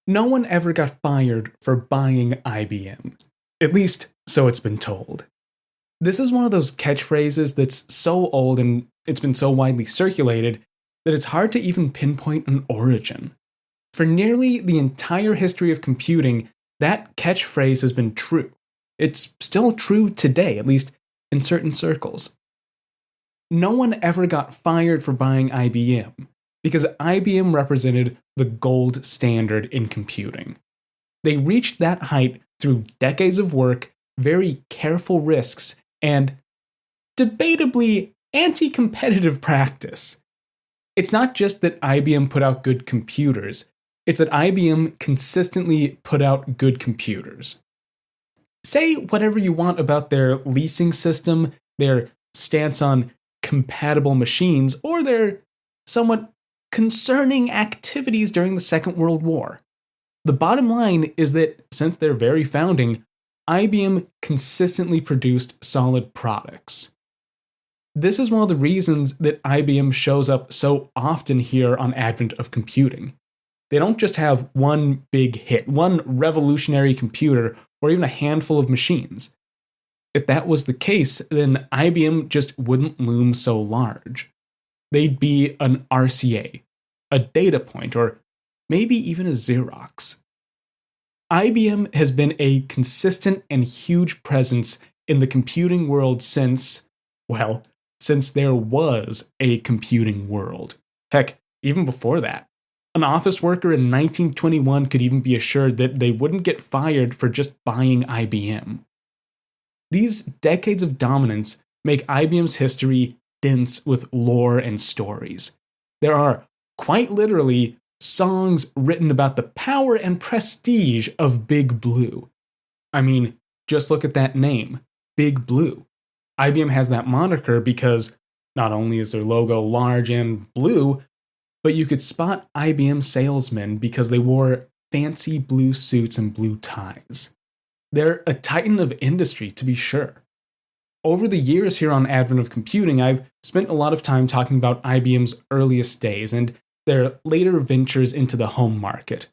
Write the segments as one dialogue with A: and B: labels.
A: No one ever got fired for buying IBM. At least, so it's been told. This is one of those catchphrases that's so old and it's been so widely circulated that it's hard to even pinpoint an origin. For nearly the entire history of computing, that catchphrase has been true. It's still true today, at least in certain circles. No one ever got fired for buying IBM, because IBM represented the gold standard in computing. They reached that height through decades of work, very careful risks, and debatably anti-competitive practice. It's not just that IBM put out good computers, it's that IBM consistently put out good computers. Say whatever you want about their leasing system, their stance on compatible machines, or their somewhat concerning activities during the Second World War. The bottom line is that since their very founding, IBM consistently produced solid products. This is one of the reasons that IBM shows up so often here on Advent of Computing. They don't just have one big hit, one revolutionary computer, or even a handful of machines. If that was the case, then IBM just wouldn't loom so large. They'd be an RCA, a Data Point, or maybe even a Xerox. IBM has been a consistent and huge presence in the computing world since there was a computing world. Heck, even before that. An office worker in 1921 could even be assured that they wouldn't get fired for just buying IBM. These decades of dominance make IBM's history dense with lore and stories. There are, quite literally, songs written about the power and prestige of Big Blue. I mean, just look at that name, Big Blue. IBM has that moniker because not only is their logo large and blue, but you could spot IBM salesmen because they wore fancy blue suits and blue ties. They're a titan of industry, to be sure. Over the years here on Advent of Computing, I've spent a lot of time talking about IBM's earliest days and their later ventures into the home market.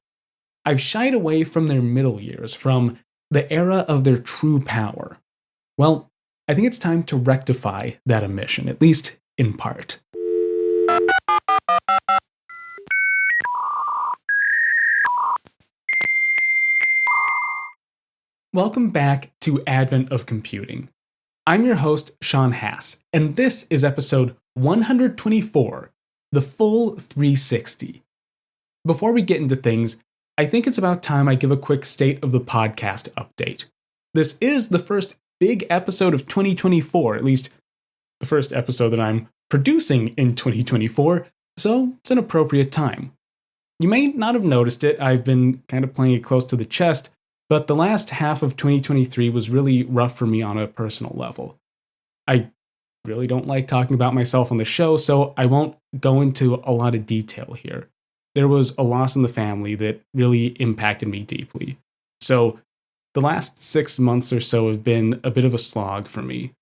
A: I've shied away from their middle years, from the era of their true power. Well, I think it's time to rectify that omission, at least in part. Welcome back to Advent of Computing. I'm your host, Sean Hass, and this is episode 124, the full 360. Before we get into things, I think it's about time I give a quick state of the podcast update. This is the first big episode of 2024, at least the first episode that I'm producing in 2024, so it's an appropriate time. You may not have noticed it, I've been kind of playing it close to the chest, but the last half of 2023 was really rough for me on a personal level. I really don't like talking about myself on the show, so I won't go into a lot of detail here. There was a loss in the family that really impacted me deeply. So the last 6 months or so have been a bit of a slog for me.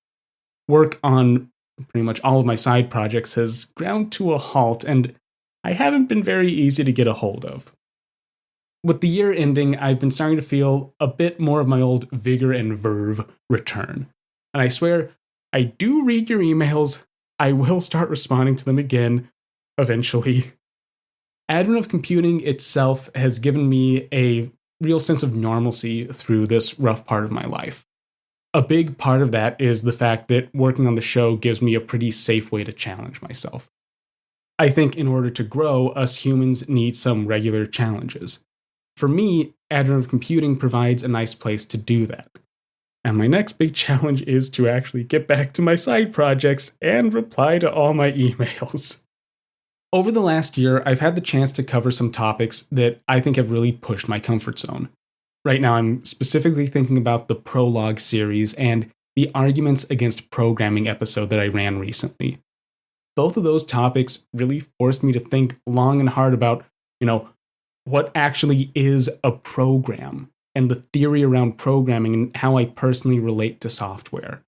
A: Work on pretty much all of my side projects has ground to a halt, and I haven't been very easy to get a hold of. With the year ending, I've been starting to feel a bit more of my old vigor and verve return. And I swear, I do read your emails. I will start responding to them again, eventually. Advent of Computing itself has given me a real sense of normalcy through this rough part of my life. A big part of that is the fact that working on the show gives me a pretty safe way to challenge myself. I think in order to grow, us humans need some regular challenges. For me, Advent of Computing provides a nice place to do that. And my next big challenge is to actually get back to my side projects and reply to all my emails. Over the last year, I've had the chance to cover some topics that I think have really pushed my comfort zone. Right now, I'm specifically thinking about the Prologue series and the Arguments Against Programming episode that I ran recently. Both of those topics really forced me to think long and hard about, what actually is a program and the theory around programming and how I personally relate to software.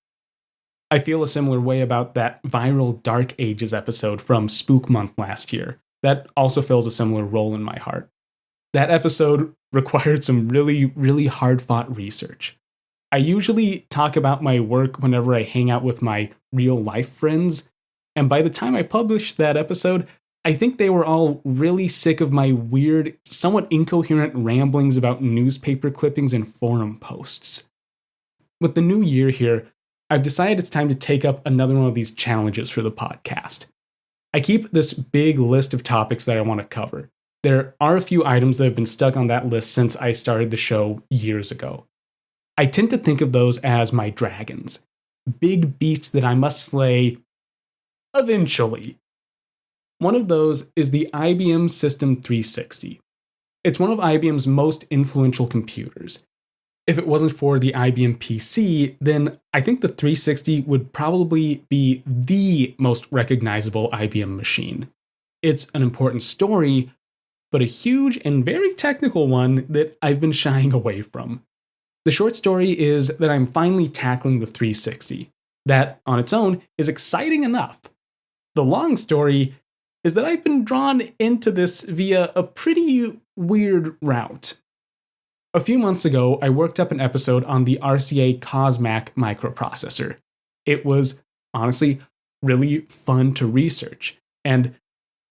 A: I feel a similar way about that viral Dark Ages episode from Spook Month last year. That also fills a similar role in my heart. That episode required some really, really hard fought research. I usually talk about my work whenever I hang out with my real life friends, and by the time I published that episode, I think they were all really sick of my weird, somewhat incoherent ramblings about newspaper clippings and forum posts. With the new year here, I've decided it's time to take up another one of these challenges for the podcast. I keep this big list of topics that I want to cover. There are a few items that have been stuck on that list since I started the show years ago. I tend to think of those as my dragons, big beasts that I must slay eventually. One of those is the IBM System 360. It's one of IBM's most influential computers. If it wasn't for the IBM PC, then I think the 360 would probably be the most recognizable IBM machine. It's an important story, but a huge and very technical one that I've been shying away from. The short story is that I'm finally tackling the 360. That, on its own, is exciting enough. The long story is that I've been drawn into this via a pretty weird route. A few months ago, I worked up an episode on the RCA COSMAC microprocessor. It was, honestly, really fun to research. And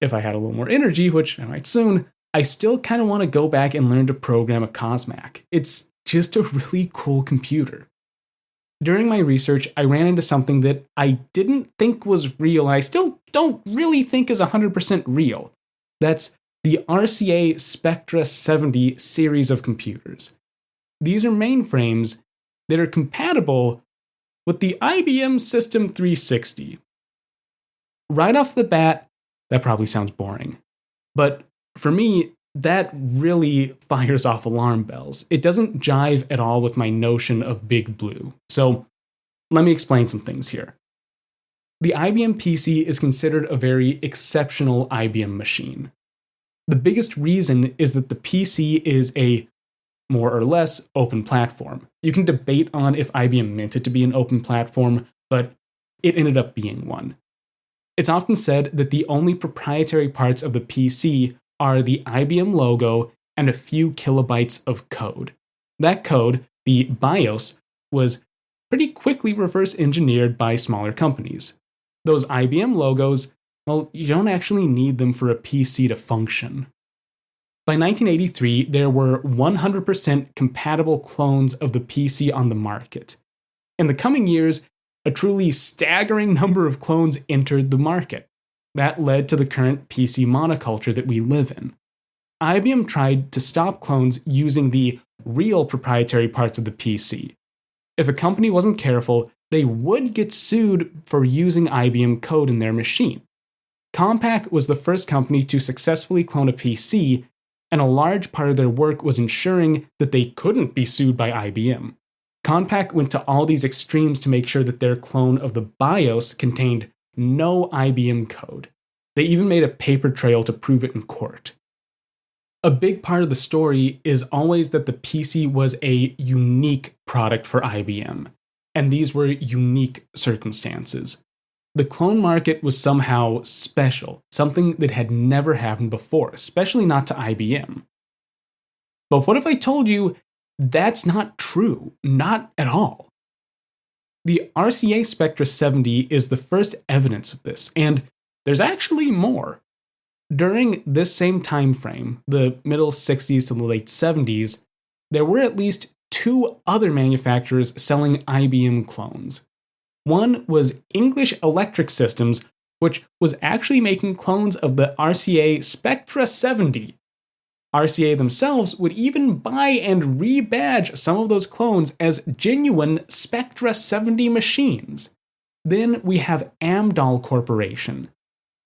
A: if I had a little more energy, which I might soon, I still kind of want to go back and learn to program a COSMAC. It's just a really cool computer. During my research, I ran into something that I didn't think was real, and I still don't really think is 100% real. That's the RCA Spectra 70 series of computers. These are mainframes that are compatible with the IBM System 360. Right off the bat, that probably sounds boring. But for me, that really fires off alarm bells. It doesn't jive at all with my notion of Big Blue. So let me explain some things here. The IBM PC is considered a very exceptional IBM machine. The biggest reason is that the PC is a more or less open platform. You can debate on if IBM meant it to be an open platform, but it ended up being one. It's often said that the only proprietary parts of the PC are the IBM logo and a few kilobytes of code. That code, the BIOS, was pretty quickly reverse engineered by smaller companies. Those IBM logos, well, you don't actually need them for a PC to function. By 1983, there were 100% compatible clones of the PC on the market. In the coming years, a truly staggering number of clones entered the market. That led to the current PC monoculture that we live in. IBM tried to stop clones using the real proprietary parts of the PC. If a company wasn't careful, they would get sued for using IBM code in their machine. Compaq was the first company to successfully clone a PC, and a large part of their work was ensuring that they couldn't be sued by IBM. Compaq went to all these extremes to make sure that their clone of the BIOS contained no IBM code. They even made a paper trail to prove it in court. A big part of the story is always that the PC was a unique product for IBM, and these were unique circumstances. The clone market was somehow special, something that had never happened before, especially not to IBM. But what if I told you that's not true? Not at all. The RCA Spectra 70 is the first evidence of this, and there's actually more. During this same time frame, the middle 60s to the late 70s, there were at least two other manufacturers selling IBM clones. One was English Electric Systems, which was actually making clones of the RCA Spectra 70. RCA themselves would even buy and rebadge some of those clones as genuine Spectra 70 machines. Then we have Amdahl Corporation.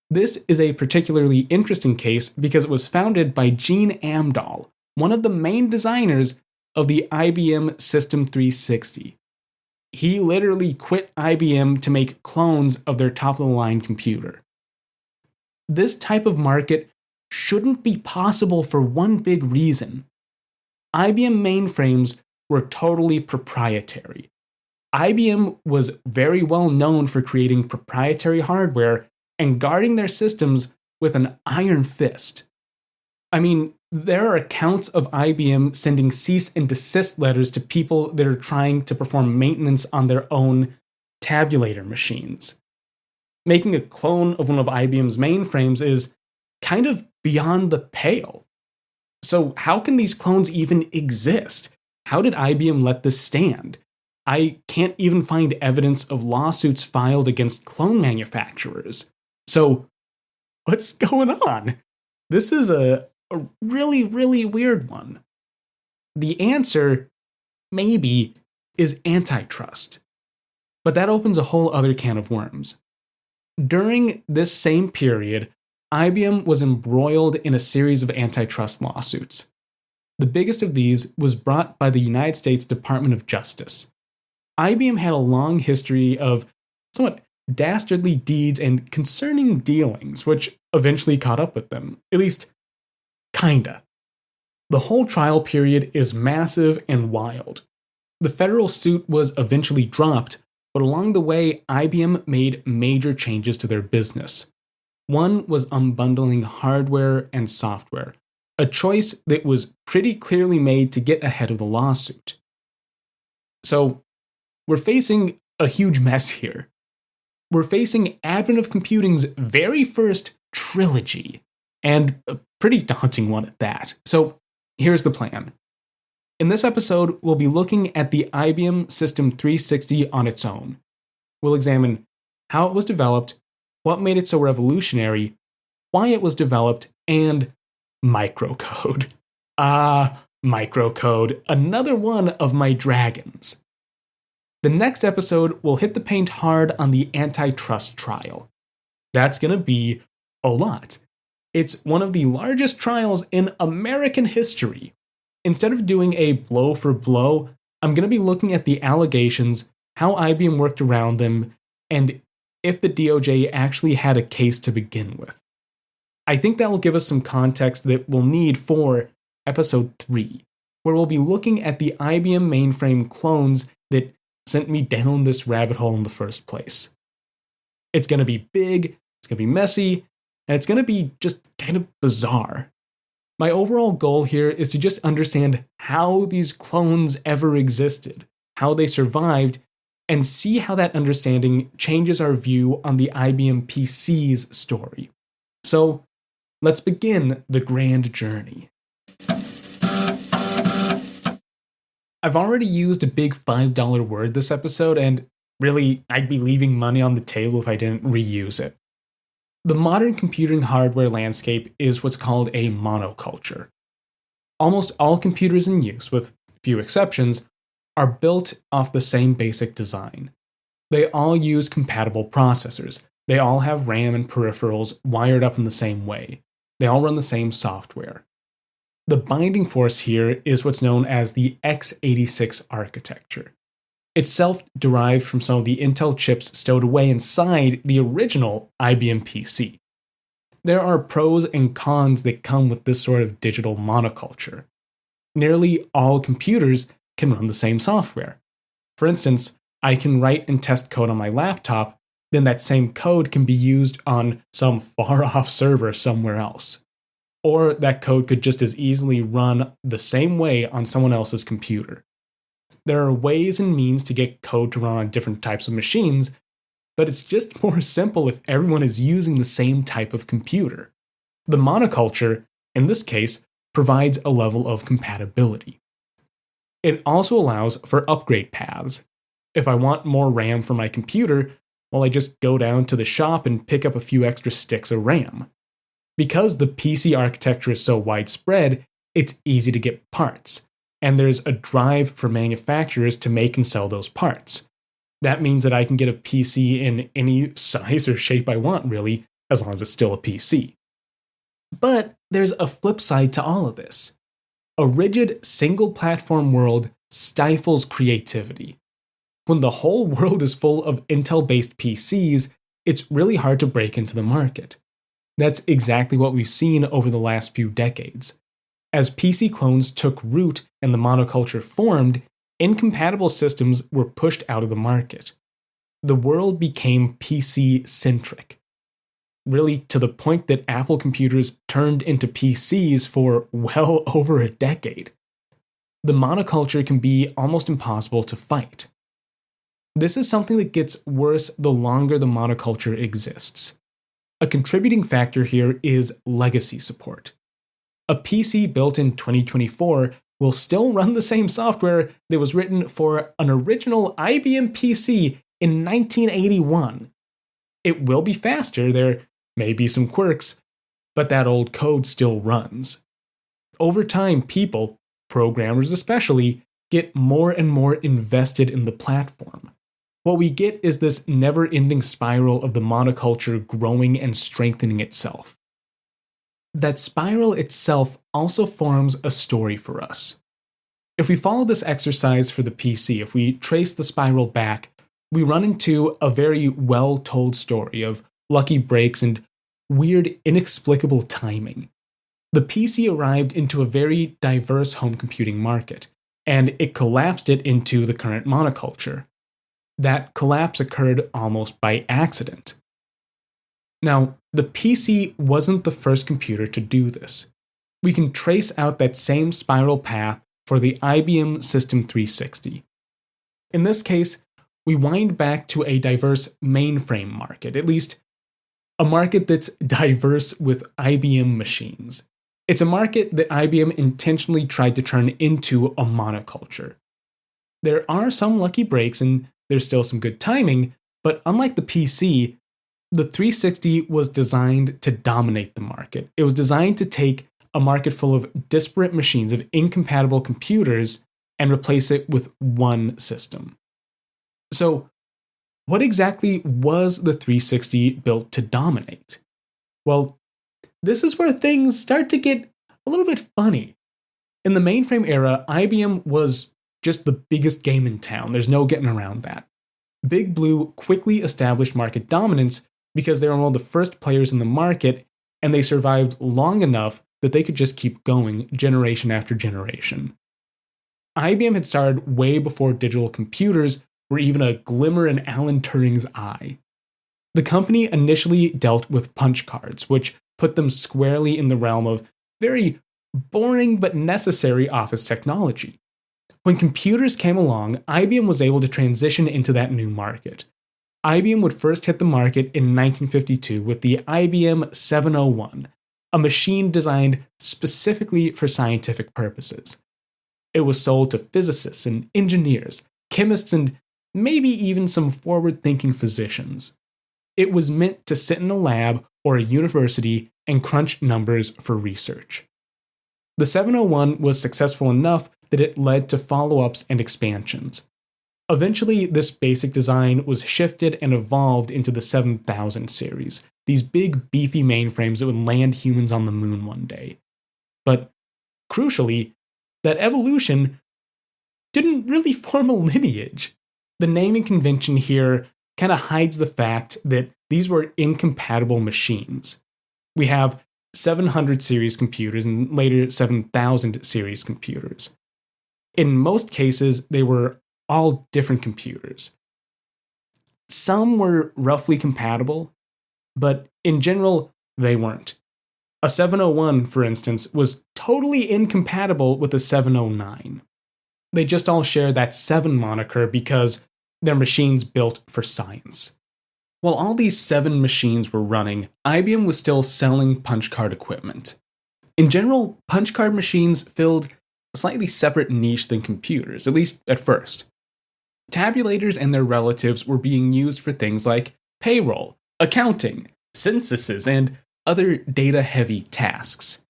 A: This is a particularly interesting case because it was founded by Gene Amdahl, one of the main designers of the IBM System 360. He literally quit IBM to make clones of their top-of-the-line computer. This type of market shouldn't be possible for one big reason. IBM mainframes were totally proprietary. IBM was very well known for creating proprietary hardware and guarding their systems with an iron fist. I mean, There are accounts of IBM sending cease and desist letters to people that are trying to perform maintenance on their own tabulator machines. Making a clone of one of IBM's mainframes is kind of beyond the pale. So, how can these clones even exist? How did IBM let this stand? I can't even find evidence of lawsuits filed against clone manufacturers. So, what's going on? This is a really, really weird one. The answer, maybe, is antitrust. But that opens a whole other can of worms. During this same period, IBM was embroiled in a series of antitrust lawsuits. The biggest of these was brought by the United States Department of Justice. IBM had a long history of somewhat dastardly deeds and concerning dealings, which eventually caught up with them. At least, kinda. The whole trial period is massive and wild. The federal suit was eventually dropped, but along the way, IBM made major changes to their business. One was unbundling hardware and software, a choice that was pretty clearly made to get ahead of the lawsuit. So, we're facing a huge mess here. We're facing Advent of Computing's very first trilogy, and a pretty daunting one at that. So, here's the plan. In this episode, we'll be looking at the IBM System 360 on its own. We'll examine how it was developed, what made it so revolutionary, why it was developed, and microcode. Microcode, another one of my dragons. The next episode will hit the paint hard on the antitrust trial. That's going to be a lot. It's one of the largest trials in American history. Instead of doing a blow for blow, I'm going to be looking at the allegations, how IBM worked around them, and if the DOJ actually had a case to begin with. I think that will give us some context that we'll need for episode 3, where we'll be looking at the IBM mainframe clones that sent me down this rabbit hole in the first place. It's going to be big, it's going to be messy, and it's going to be just kind of bizarre. My overall goal here is to just understand how these clones ever existed, how they survived, and see how that understanding changes our view on the IBM PC's story. So, let's begin the grand journey. I've already used a big $5 word this episode, and really, I'd be leaving money on the table if I didn't reuse it. The modern computing hardware landscape is what's called a monoculture. Almost all computers in use, with few exceptions, are built off the same basic design. They all use compatible processors. They all have RAM and peripherals wired up in the same way. They all run the same software. The binding force here is what's known as the x86 architecture, itself derived from some of the Intel chips stowed away inside the original IBM PC. There are pros and cons that come with this sort of digital monoculture. Nearly all computers can run the same software. For instance, I can write and test code on my laptop, then that same code can be used on some far-off server somewhere else. Or that code could just as easily run the same way on someone else's computer. There are ways and means to get code to run on different types of machines, but it's just more simple if everyone is using the same type of computer. The monoculture, in this case, provides a level of compatibility. It also allows for upgrade paths. If I want more RAM for my computer, well, I just go down to the shop and pick up a few extra sticks of RAM. Because the PC architecture is so widespread, it's easy to get parts, and there's a drive for manufacturers to make and sell those parts. That means that I can get a PC in any size or shape I want, really, as long as it's still a PC. But there's a flip side to all of this. A rigid, single-platform world stifles creativity. When the whole world is full of Intel-based PCs, it's really hard to break into the market. That's exactly what we've seen over the last few decades. As PC clones took root and the monoculture formed, incompatible systems were pushed out of the market. The world became PC-centric. really to the point that Apple computers turned into PCs for well over a decade. The monoculture can be almost impossible to fight. This is something that gets worse the longer the monoculture exists. A contributing factor here is legacy support. A PC built in 2024 will still run the same software that was written for an original IBM PC in 1981. It will be faster, there may be some quirks, but that old code still runs. Over time, people, programmers especially, get more and more invested in the platform. What we get is this never-ending spiral of the monoculture growing and strengthening itself. That spiral itself also forms a story for us. If we follow this exercise for the PC, if we trace the spiral back, we run into a very well-told story of lucky breaks and weird, inexplicable timing. The PC arrived into a very diverse home computing market, and it collapsed it into the current monoculture. That collapse occurred almost by accident. Now, the PC wasn't the first computer to do this. We can trace out that same spiral path for the IBM System 360. In this case, we wind back to a diverse mainframe market, at least a market that's diverse with IBM machines. It's a market that IBM intentionally tried to turn into a monoculture. There are some lucky breaks and there's still some good timing, but unlike the PC, the 360 was designed to dominate the market. It was designed to take a market full of disparate machines, of incompatible computers, and replace it with one system. So, what exactly was the 360 built to dominate? Well, this is where things start to get a little bit funny. In the mainframe era, IBM was just the biggest game in town. There's no getting around that. Big Blue quickly established market dominance because they were one of the first players in the market, and they survived long enough that they could just keep going generation after generation. IBM had started way before digital computers were even a glimmer in Alan Turing's eye. The company initially dealt with punch cards, which put them squarely in the realm of very boring but necessary office technology. When computers came along, IBM was able to transition into that new market. IBM would first hit the market in 1952 with the IBM 701, a machine designed specifically for scientific purposes. It was sold to physicists and engineers, chemists, and maybe even some forward-thinking physicians. It was meant to sit in a lab or a university and crunch numbers for research. The 701 was successful enough that it led to follow-ups and expansions. Eventually, this basic design was shifted and evolved into the 7000 series, these big, beefy mainframes that would land humans on the moon one day. But, crucially, that evolution didn't really form a lineage. The naming convention here kind of hides the fact that these were incompatible machines. We have 700 series computers and later 7000 series computers. In most cases, they were all different computers. Some were roughly compatible, but in general, they weren't. A 701, for instance, was totally incompatible with a 709. They just all share that 7 moniker because they're machines built for science. While all these 7 machines were running, IBM was still selling punch card equipment. In general, punch card machines filled a slightly separate niche than computers, at least at first. Tabulators and their relatives were being used for things like payroll, accounting, censuses, and other data-heavy tasks.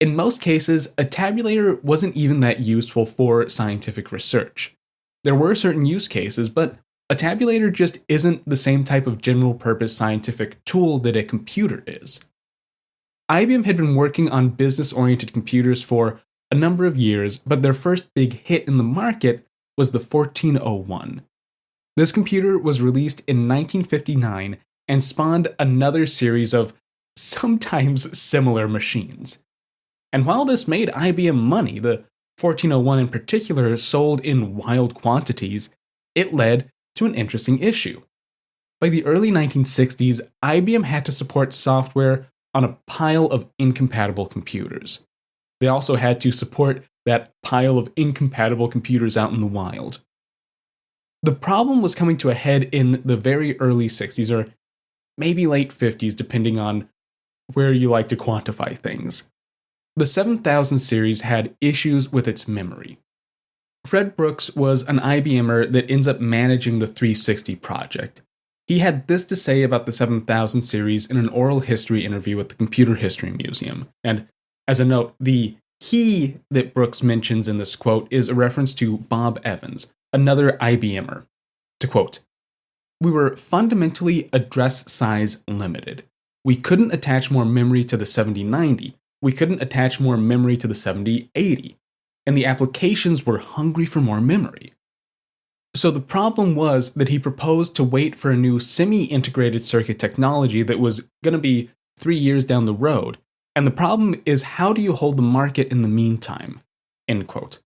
A: In most cases, a tabulator wasn't even that useful for scientific research. There were certain use cases, but a tabulator just isn't the same type of general-purpose scientific tool that a computer is. IBM had been working on business-oriented computers for a number of years, but their first big hit in the market was the 1401. This computer was released in 1959 and spawned another series of sometimes similar machines. And while this made IBM money, the 1401 in particular sold in wild quantities, it led to an interesting issue. By the early 1960s, IBM had to support software on a pile of incompatible computers. They also had to support that pile of incompatible computers out in the wild. The problem was coming to a head in the very early 60s, or maybe late 50s, depending on where you like to quantify things. The 7000 series had issues with its memory. Fred Brooks was an IBMer that ends up managing the 360 project. He had this to say about the 7000 series in an oral history interview at the Computer History Museum. And as a note, the he that Brooks mentions in this quote is a reference to Bob Evans, another IBMer. To quote, "We were fundamentally address size limited. We couldn't attach more memory to the 7090. We couldn't attach more memory to the 7080. And the applications were hungry for more memory." So the problem was that he proposed to wait for a new semi-integrated circuit technology that was going to be 3 years down the road. And the problem is, how do you hold the market in the meantime? End quote.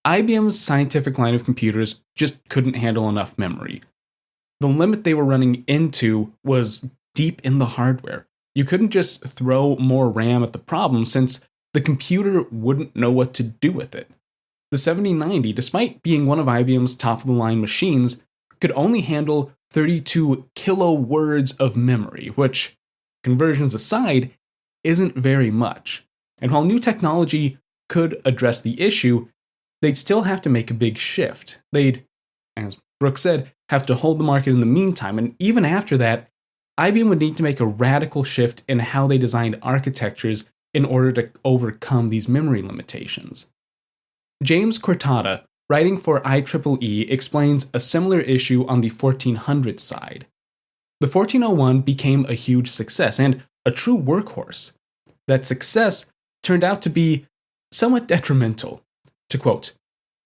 A: IBM's scientific line of computers just couldn't handle enough memory. The limit they were running into was deep in the hardware. You couldn't just throw more RAM at the problem, since the computer wouldn't know what to do with it. The 7090, despite being one of IBM's top-of-the-line machines, could only handle 32 kilowords of memory, which, conversions aside, isn't very much. And while new technology could address the issue, they'd still have to make a big shift. They'd, as Brooks said, have to hold the market in the meantime, and even after that, IBM would need to make a radical shift in how they designed architectures in order to overcome these memory limitations. James Cortada, writing for IEEE, explains a similar issue on the 1400 side. The 1401 became a huge success and a true workhorse. That success turned out to be somewhat detrimental. To quote,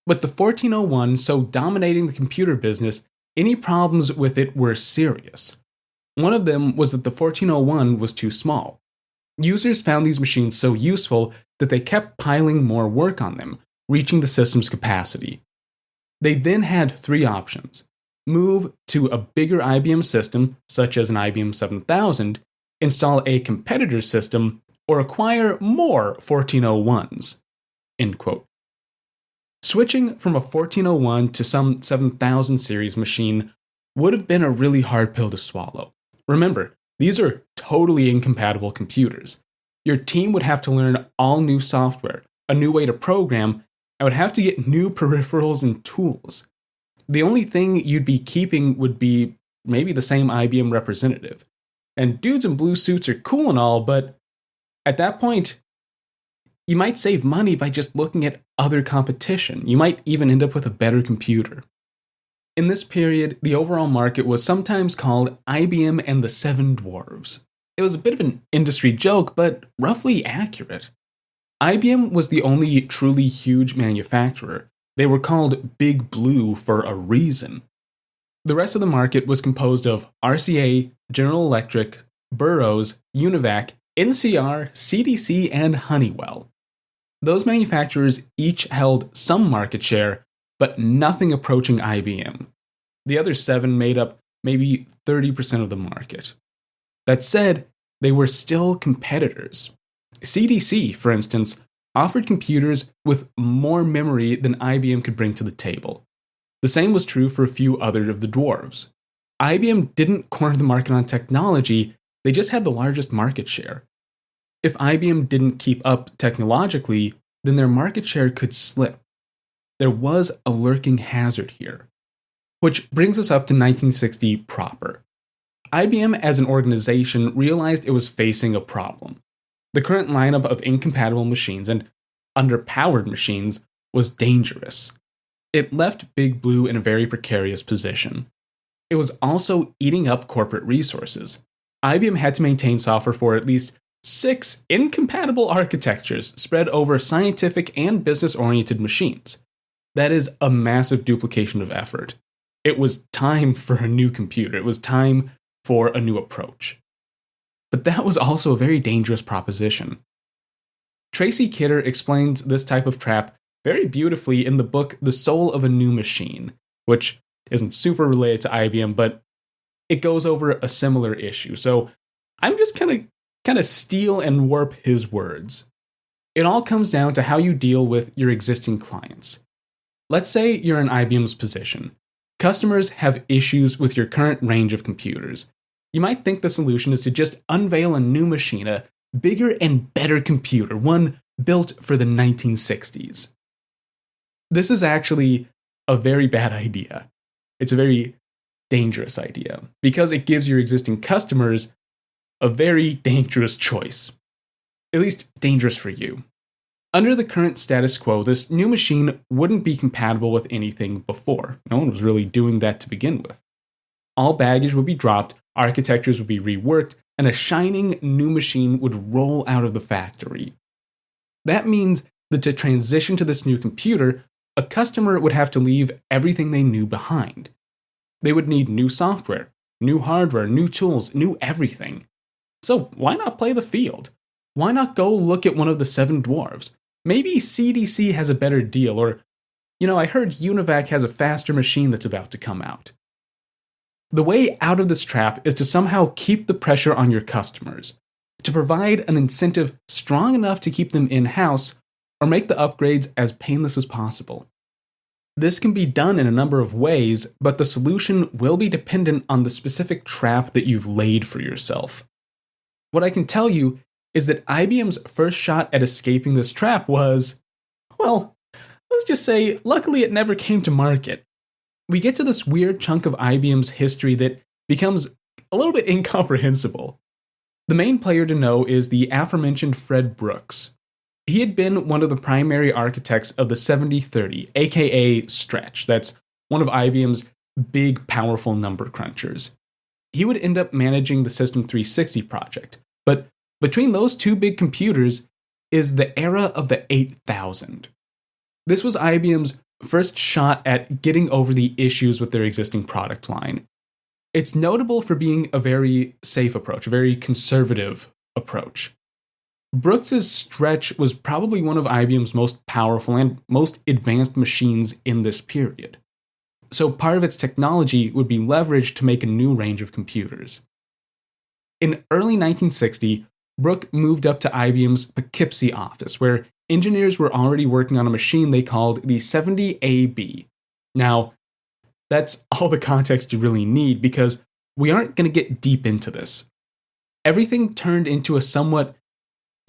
A: "With the 1401 so dominating the computer business, any problems with it were serious. One of them was that the 1401 was too small. Users found these machines so useful that they kept piling more work on them, reaching the system's capacity. They then had 3 options: move to a bigger IBM system, such as an IBM 7000, install a competitor's system, or acquire more 1401s. End quote. Switching from a 1401 to some 7000 series machine would have been a really hard pill to swallow. Remember, these are totally incompatible computers. Your team would have to learn all new software, a new way to program, and would have to get new peripherals and tools. The only thing you'd be keeping would be maybe the same IBM representative. And dudes in blue suits are cool and all, but at that point, you might save money by just looking at other competition. You might even end up with a better computer. In this period, the overall market was sometimes called IBM and the Seven Dwarves. It was a bit of an industry joke, but roughly accurate. IBM was the only truly huge manufacturer. They were called Big Blue for a reason. The rest of the market was composed of RCA, General Electric, Burroughs, Univac, NCR, CDC, and Honeywell. Those manufacturers each held some market share, but nothing approaching IBM. The other 7 made up maybe 30% of the market. That said, they were still competitors. CDC, for instance, offered computers with more memory than IBM could bring to the table. The same was true for a few other of the dwarves. IBM didn't corner the market on technology, they just had the largest market share. If IBM didn't keep up technologically, then their market share could slip. There was a lurking hazard here. Which brings us up to 1960 proper. IBM as an organization realized it was facing a problem. The current lineup of incompatible machines and underpowered machines was dangerous. It left Big Blue in a very precarious position. It was also eating up corporate resources. IBM had to maintain software for at least 6 incompatible architectures spread over scientific and business-oriented machines. That is a massive duplication of effort. It was time for a new computer. It was time for a new approach. But that was also a very dangerous proposition. Tracy Kidder explains this type of trap very beautifully in the book The Soul of a New Machine, which isn't super related to IBM, but it goes over a similar issue. So I'm just kind of steal and warp his words. It all comes down to how you deal with your existing clients. Let's say you're in IBM's position. Customers have issues with your current range of computers. You might think the solution is to just unveil a new machine, a bigger and better computer, one built for the 1960s. This is actually a very bad idea. It's a very dangerous idea because it gives your existing customers a very dangerous choice. At least dangerous for you. Under the current status quo, this new machine wouldn't be compatible with anything before. No one was really doing that to begin with. All baggage would be dropped, architectures would be reworked, and a shining new machine would roll out of the factory. That means that to transition to this new computer, a customer would have to leave everything they knew behind. They would need new software, new hardware, new tools, new everything. So why not play the field? Why not go look at one of the 7 dwarves? Maybe CDC has a better deal, or, I heard UNIVAC has a faster machine that's about to come out. The way out of this trap is to somehow keep the pressure on your customers, to provide an incentive strong enough to keep them in-house, or make the upgrades as painless as possible. This can be done in a number of ways, but the solution will be dependent on the specific trap that you've laid for yourself. What I can tell you is that IBM's first shot at escaping this trap was, well, let's just say, luckily it never came to market. We get to this weird chunk of IBM's history that becomes a little bit incomprehensible. The main player to know is the aforementioned Fred Brooks. He had been one of the primary architects of the 7030, aka Stretch. That's one of IBM's big, powerful number crunchers. He would end up managing the System 360 project, but between those two big computers is the era of the 8000. This was IBM's first shot at getting over the issues with their existing product line. It's notable for being a very safe approach, a very conservative approach. Brooks's Stretch was probably one of IBM's most powerful and most advanced machines in this period. So part of its technology would be leveraged to make a new range of computers. In early 1960, Brooks moved up to IBM's Poughkeepsie office, where engineers were already working on a machine they called the 70AB. Now, that's all the context you really need because we aren't going to get deep into this. Everything turned into a somewhat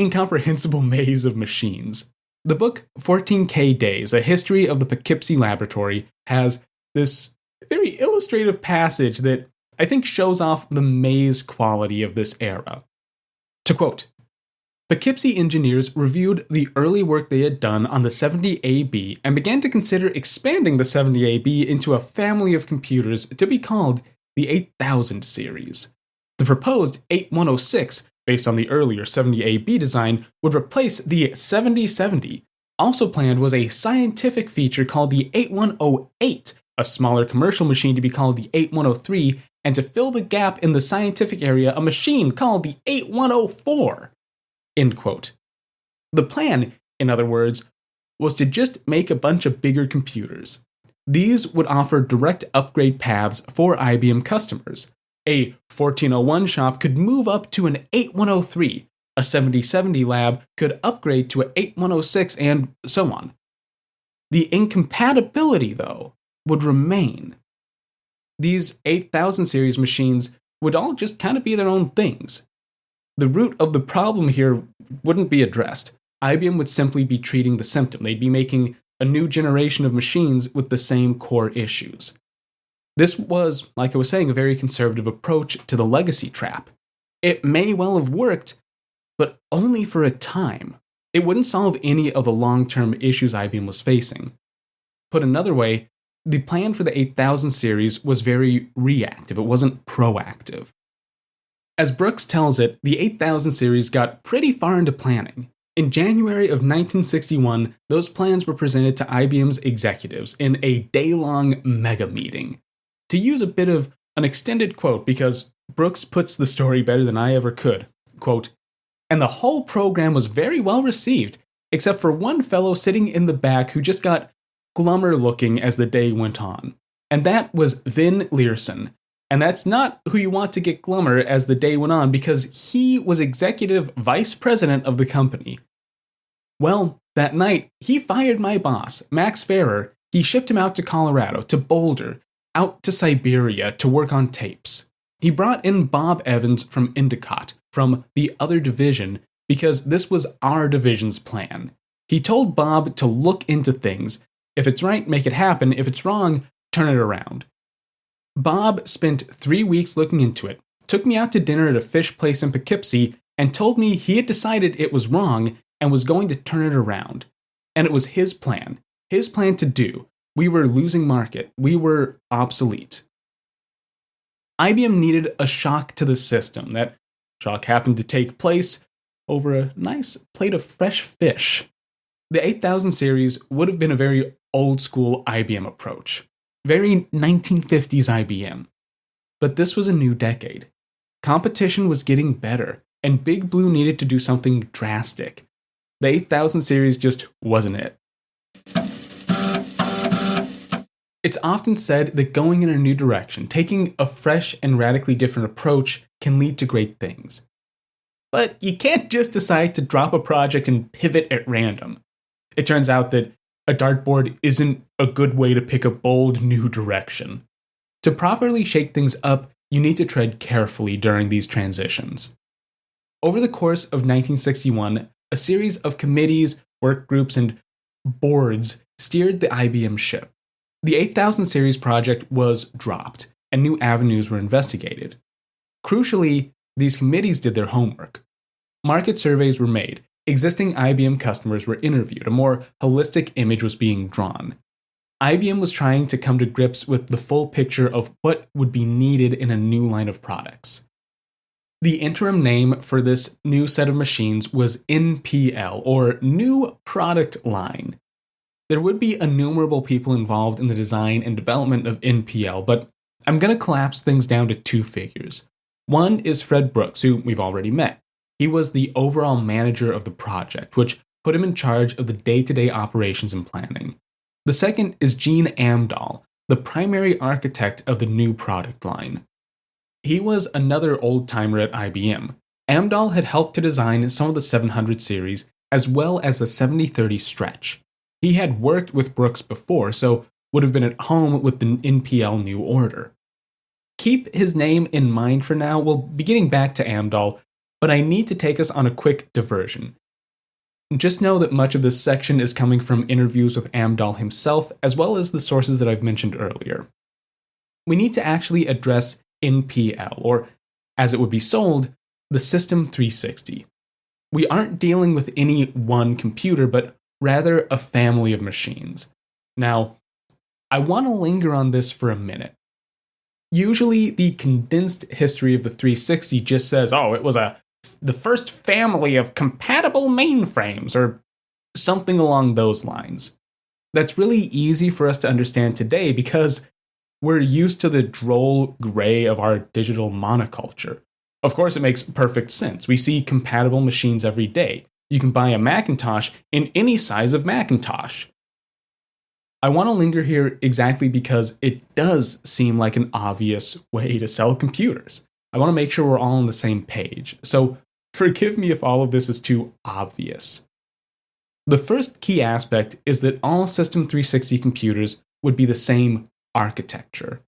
A: incomprehensible maze of machines. The book 14K Days, A History of the Poughkeepsie Laboratory, has this very illustrative passage that I think shows off the maze quality of this era. To quote, Poughkeepsie engineers reviewed the early work they had done on the 70AB and began to consider expanding the 70AB into a family of computers to be called the 8000 series. The proposed 8106, based on the earlier 70AB design, would replace the 7070. Also planned was a scientific feature called the 8108, a smaller commercial machine to be called the 8103, and to fill the gap in the scientific area, a machine called the 8104. End quote. The plan, in other words, was to just make a bunch of bigger computers. These would offer direct upgrade paths for IBM customers. A 1401 shop could move up to an 8103, a 7070 lab could upgrade to an 8106, and so on. The incompatibility, though, would remain. These 8000 series machines would all just kind of be their own things. The root of the problem here wouldn't be addressed. IBM would simply be treating the symptom. They'd be making a new generation of machines with the same core issues. This was, like I was saying, a very conservative approach to the legacy trap. It may well have worked, but only for a time. It wouldn't solve any of the long-term issues IBM was facing. Put another way, the plan for the 8000 series was very reactive. It wasn't proactive. As Brooks tells it, the 8000 series got pretty far into planning. In January of 1961, those plans were presented to IBM's executives in a day-long mega meeting. To use a bit of an extended quote, because Brooks puts the story better than I ever could, quote, "And the whole program was very well received, except for one fellow sitting in the back who just got glummer looking as the day went on. And that was Vin Leerson, And that's not who you want to get glummer as the day went on, because he was executive vice president of the company. Well, that night, he fired my boss, Max Ferrer. He shipped him out to Colorado, to Boulder, out to Siberia to work on tapes. He brought in Bob Evans from Endicott, from the other division, because this was our division's plan. He told Bob to look into things. If it's right, make it happen. If it's wrong, turn it around. Bob spent 3 weeks looking into it, took me out to dinner at a fish place in Poughkeepsie, and told me he had decided it was wrong and was going to turn it around. And it was his plan to do. We were losing market. We were obsolete. IBM needed a shock to the system. That shock happened to take place over a nice plate of fresh fish. The 8000 series would have been a very old school IBM approach. Very 1950s IBM. But this was a new decade. Competition was getting better, and Big Blue needed to do something drastic. The 8000 series just wasn't it. It's often said that going in a new direction, taking a fresh and radically different approach, can lead to great things. But you can't just decide to drop a project and pivot at random. It turns out that a dartboard isn't a good way to pick a bold new direction. To properly shake things up, you need to tread carefully during these transitions. Over the course of 1961, a series of committees, work groups, and boards steered the IBM ship. The 8000 series project was dropped, and new avenues were investigated. Crucially, these committees did their homework. Market surveys were made, existing IBM customers were interviewed, a more holistic image was being drawn. IBM was trying to come to grips with the full picture of what would be needed in a new line of products. The interim name for this new set of machines was NPL, or New Product Line. There would be innumerable people involved in the design and development of NPL, but I'm going to collapse things down to 2 figures. One is Fred Brooks, who we've already met. He was the overall manager of the project, which put him in charge of the day-to-day operations and planning. The second is Gene Amdahl, the primary architect of the new product line. He was another old-timer at IBM. Amdahl had helped to design some of the 700 series, as well as the 7030 stretch. He had worked with Brooks before, so would have been at home with the NPL new order. Keep his name in mind for now. We'll be getting back to Amdahl, but I need to take us on a quick diversion. Just know that much of this section is coming from interviews with Amdahl himself, as well as the sources that I've mentioned earlier. We need to actually address NPL, or as it would be sold, the System 360. We aren't dealing with any one computer, but rather a family of machines. Now, I want to linger on this for a minute. Usually, the condensed history of the 360 just says, it was the first family of compatible mainframes, or something along those lines. That's really easy for us to understand today because we're used to the droll gray of our digital monoculture. Of course, it makes perfect sense. We see compatible machines every day. You can buy a Macintosh in any size of Macintosh. I want to linger here exactly because it does seem like an obvious way to sell computers. I want to make sure we're all on the same page. So forgive me if all of this is too obvious. The first key aspect is that all System 360 computers would be the same architecture.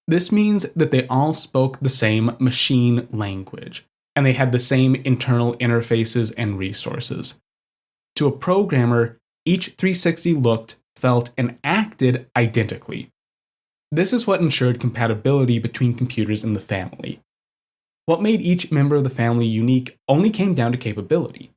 A: This means that they all spoke the same machine language, and they had the same internal interfaces and resources. To a programmer, each 360 looked, felt, and acted identically. This is what ensured compatibility between computers in the family. What made each member of the family unique only came down to capability.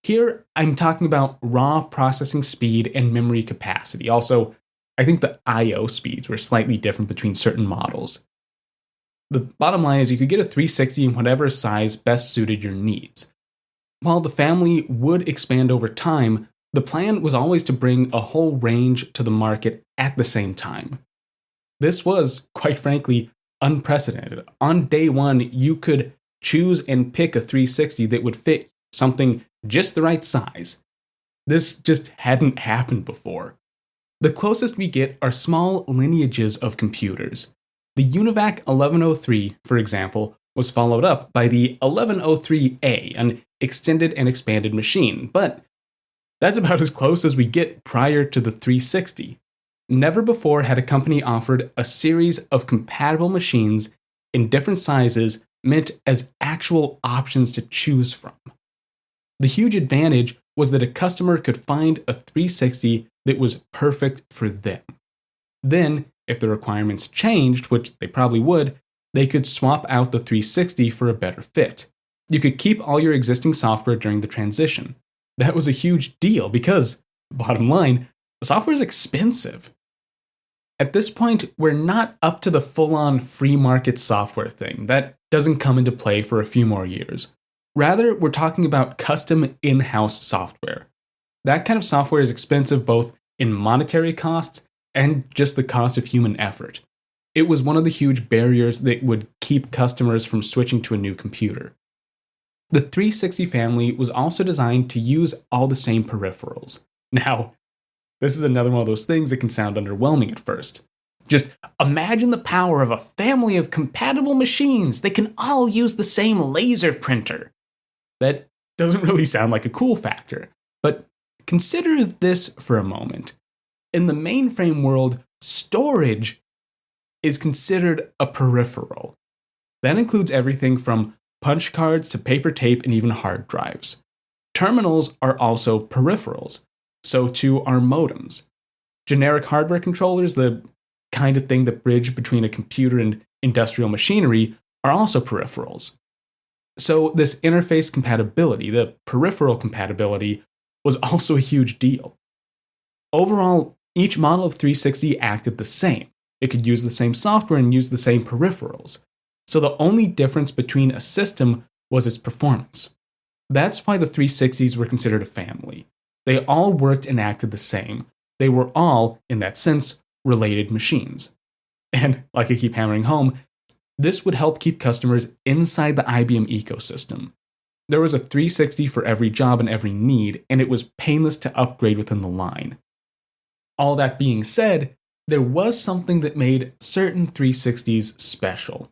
A: Here, I'm talking about raw processing speed and memory capacity. Also, I think the I/O speeds were slightly different between certain models. The bottom line is you could get a 360 in whatever size best suited your needs. While the family would expand over time, the plan was always to bring a whole range to the market at the same time. This was, quite frankly, unprecedented. On day one, you could choose and pick a 360 that would fit something just the right size. This just hadn't happened before. The closest we get are small lineages of computers. The UNIVAC 1103, for example, was followed up by the 1103A, an extended and expanded machine, but that's about as close as we get prior to the 360. Never before had a company offered a series of compatible machines in different sizes meant as actual options to choose from. The huge advantage was that a customer could find a 360 that was perfect for them. Then, if the requirements changed, which they probably would, they could swap out the 360 for a better fit. You could keep all your existing software during the transition. That was a huge deal because, bottom line, the software is expensive. At this point, we're not up to the full-on free market software thing. That doesn't come into play for a few more years. Rather, we're talking about custom in-house software. That kind of software is expensive both in monetary costs and just the cost of human effort. It was one of the huge barriers that would keep customers from switching to a new computer. The 360 family was also designed to use all the same peripherals. Now, this is another one of those things that can sound underwhelming at first. Just imagine the power of a family of compatible machines. They can all use the same laser printer. That doesn't really sound like a cool factor, but consider this for a moment. In the mainframe world, storage is considered a peripheral. That includes everything from punch cards to paper tape and even hard drives. Terminals are also peripherals. So too are modems. Generic hardware controllers, the kind of thing that bridge between a computer and industrial machinery, are also peripherals. So this interface compatibility, the peripheral compatibility, was also a huge deal. Overall, each model of 360 acted the same. It could use the same software and use the same peripherals. So the only difference between a system was its performance. That's why the 360s were considered a family. They all worked and acted the same. They were all, in that sense, related machines. And, like I keep hammering home, this would help keep customers inside the IBM ecosystem. There was a 360 for every job and every need, and it was painless to upgrade within the line. All that being said, there was something that made certain 360s special.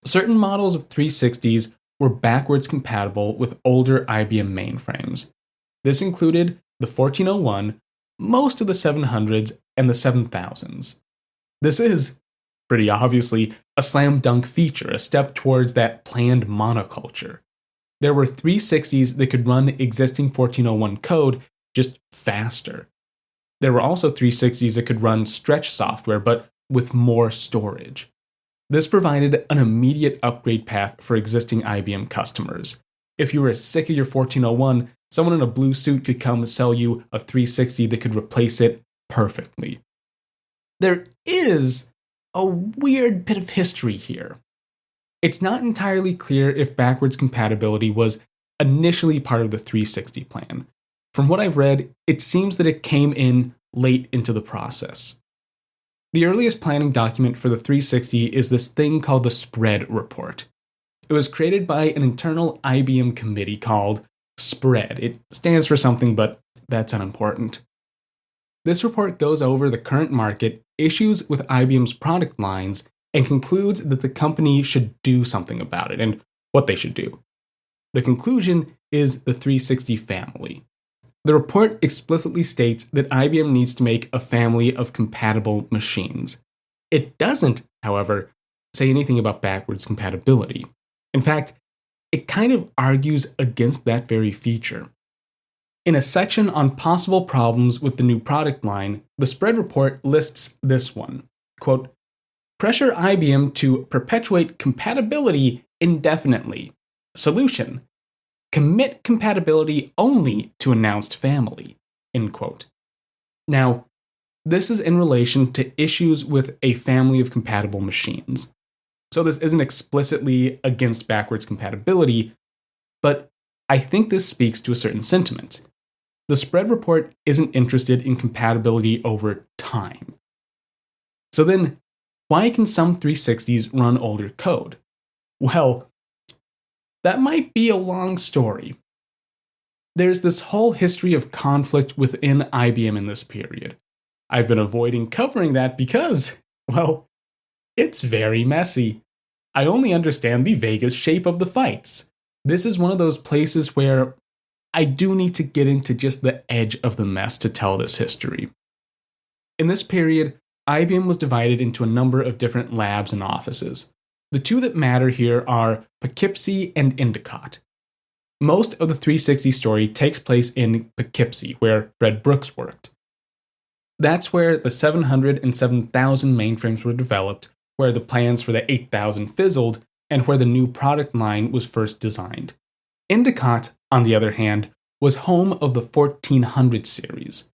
A: Certain models of 360s were backwards compatible with older IBM mainframes. This included the 1401, most of the 700s, and the 7000s. This is, pretty obviously, a slam dunk feature, a step towards that planned monoculture. There were 360s that could run existing 1401 code just faster. There were also 360s that could run stretch software, but with more storage. This provided an immediate upgrade path for existing IBM customers. If you were sick of your 1401, someone in a blue suit could come sell you a 360 that could replace it perfectly. There is a weird bit of history here. It's not entirely clear if backwards compatibility was initially part of the 360 plan. From what I've read, it seems that it came in late into the process. The earliest planning document for the 360 is this thing called the Spread Report. It was created by an internal IBM committee called Spread. It stands for something, but that's unimportant. This report goes over the current market, issues with IBM's product lines, and concludes that the company should do something about it and what they should do. The conclusion is the 360 family. The report explicitly states that IBM needs to make a family of compatible machines. It doesn't, however, say anything about backwards compatibility. In fact, it kind of argues against that very feature. In a section on possible problems with the new product line, the Spread Report lists this one, quote, "Pressure IBM to perpetuate compatibility indefinitely. Solution: commit compatibility only to announced family," end quote. Now, this is in relation to issues with a family of compatible machines. So this isn't explicitly against backwards compatibility, but I think this speaks to a certain sentiment. The Spread Report isn't interested in compatibility over time. So then, why can some 360s run older code? Well, that might be a long story. There's this whole history of conflict within IBM in this period. I've been avoiding covering that because, well, It's very messy. I only understand the vaguest shape of the fights. This is one of those places where I do need to get into just the edge of the mess to tell this history. In this period, IBM was divided into a number of different labs and offices. The two that matter here are Poughkeepsie and Endicott. Most of the 360 story takes place in Poughkeepsie, where Fred Brooks worked. That's where the 700 and 7000 mainframes were developed, where the plans for the 8000 fizzled, and where the new product line was first designed. Endicott, on the other hand, was home of the 1400 series.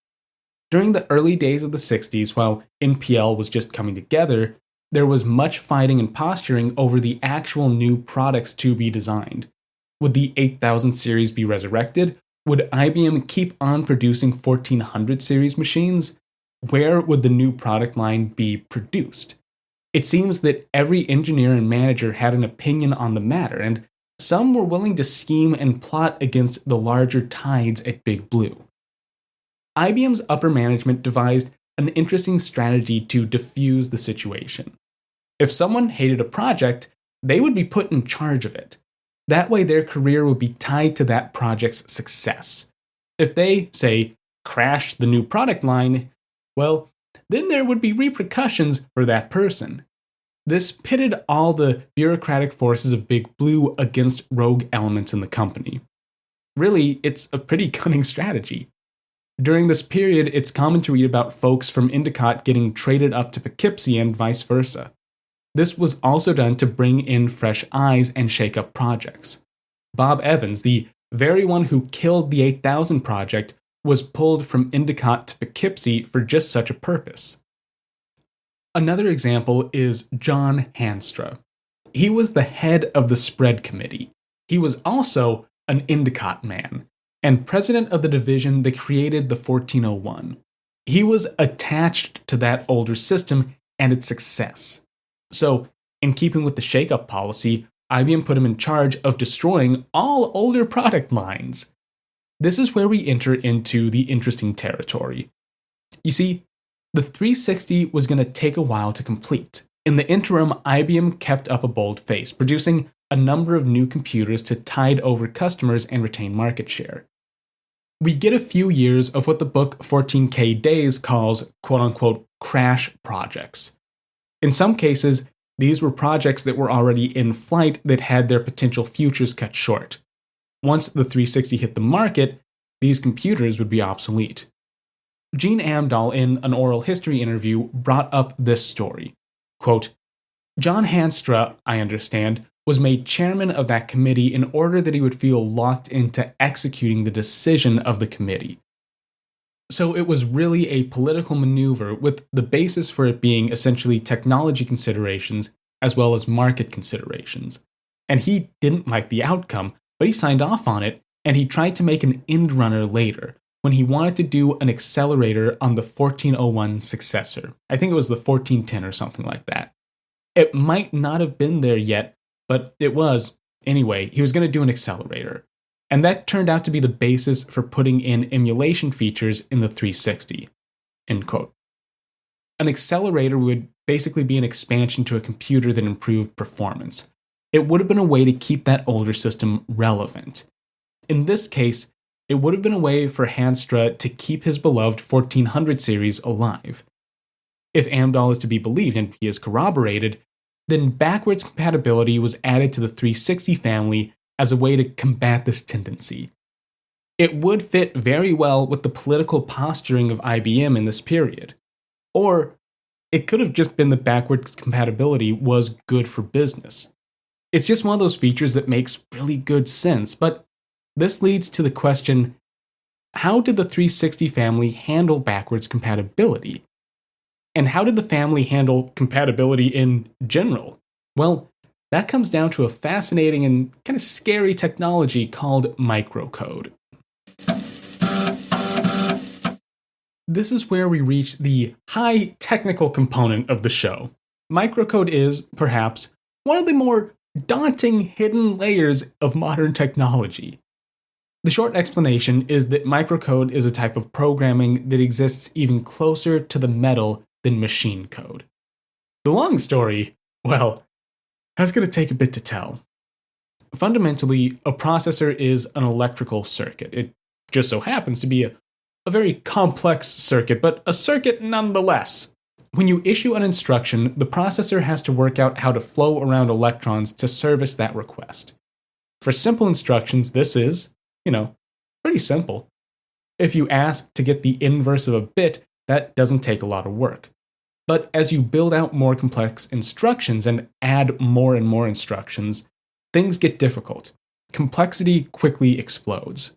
A: During the early days of the 60s, while NPL was just coming together, there was much fighting and posturing over the actual new products to be designed. Would the 8000 series be resurrected? Would IBM keep on producing 1400 series machines? Where would the new product line be produced? It seems that every engineer and manager had an opinion on the matter, and some were willing to scheme and plot against the larger tides at Big Blue. IBM's upper management devised an interesting strategy to diffuse the situation. If someone hated a project, they would be put in charge of it. That way their career would be tied to that project's success. If they, say, crashed the new product line, well, then there would be repercussions for that person. This pitted all the bureaucratic forces of Big Blue against rogue elements in the company. Really, it's a pretty cunning strategy. During this period, it's common to read about folks from Endicott getting traded up to Poughkeepsie and vice versa. This was also done to bring in fresh eyes and shake up projects. Bob Evans, the very one who killed the 8000 project, was pulled from Endicott to Poughkeepsie for just such a purpose. Another example is John Hanstra. He was the head of the spread committee. He was also an Endicott man, and president of the division that created the 1401. He was attached to that older system and its success. So, in keeping with the shake-up policy, IBM put him in charge of destroying all older product lines. This is where we enter into the interesting territory. You see, the 360 was going to take a while to complete. In the interim, IBM kept up a bold face, producing a number of new computers to tide over customers and retain market share. We get a few years of what the book 14K Days calls quote-unquote crash projects. In some cases, these were projects that were already in flight that had their potential futures cut short. Once the 360 hit the market, these computers would be obsolete. Gene Amdahl, in an oral history interview, brought up this story. Quote, John Hanstra, I understand, was made chairman of that committee in order that he would feel locked into executing the decision of the committee. So it was really a political maneuver with the basis for it being essentially technology considerations as well as market considerations. And he didn't like the outcome, but he signed off on it, and he tried to make an end runner later, when he wanted to do an accelerator on the 1401 successor. I think it was the 1410 or something like that. It might not have been there yet, but it was. Anyway, he was going to do an accelerator. And that turned out to be the basis for putting in emulation features in the 360. End quote. An accelerator would basically be an expansion to a computer that improved performance. It would have been a way to keep that older system relevant. In this case, it would have been a way for Hanstra to keep his beloved 1400 series alive. If Amdahl is to be believed, and he is corroborated, then backwards compatibility was added to the 360 family as a way to combat this tendency. It would fit very well with the political posturing of IBM in this period. Or it could have just been that backwards compatibility was good for business. It's just one of those features that makes really good sense, but this leads to the question, how did the 360 family handle backwards compatibility? And how did the family handle compatibility in general? Well, that comes down to a fascinating and kind of scary technology called microcode. This is where we reach the high technical component of the show. Microcode is, perhaps, one of the more daunting hidden layers of modern technology. The short explanation is that microcode is a type of programming that exists even closer to the metal than machine code. The long story, well, that's going to take a bit to tell. Fundamentally, a processor is an electrical circuit. It just so happens to be a very complex circuit, but a circuit nonetheless. When you issue an instruction, the processor has to work out how to flow around electrons to service that request. For simple instructions, this is, pretty simple. If you ask to get the inverse of a bit, that doesn't take a lot of work. But as you build out more complex instructions and add more and more instructions, things get difficult. Complexity quickly explodes.